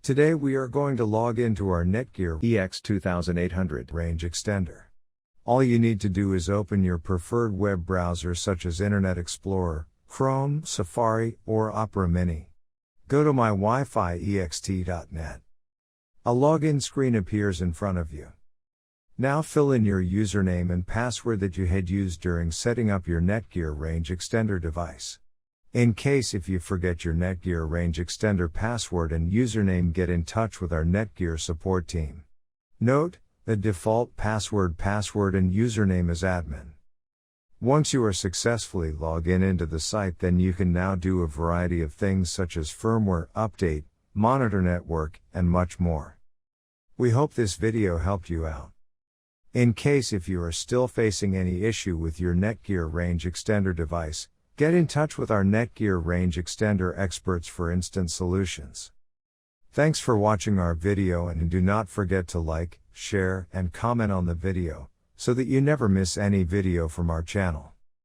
Today we are going to log into our Netgear EX3110 Range Extender. All you need to do is open your preferred web browser such as Internet Explorer, Chrome, Safari, or Opera Mini. Go to my Wi-Fi ext.net. A login screen appears in front of you. Now fill in your username and password that you had used during setting up your Netgear Range Extender device. In case if you forget your Netgear Range Extender password and username, get in touch with our Netgear support team. Note, the default password and username is admin. Once you are successfully logged into the site, then you can now do a variety of things such as firmware update, monitor network, and much more. We hope this video helped you out. In case if you are still facing any issue with your Netgear Range Extender device, get in touch with our Netgear Range Extender experts for instant solutions. Thanks for watching our video, and do not forget to like, share, and comment on the video, so that you never miss any video from our channel.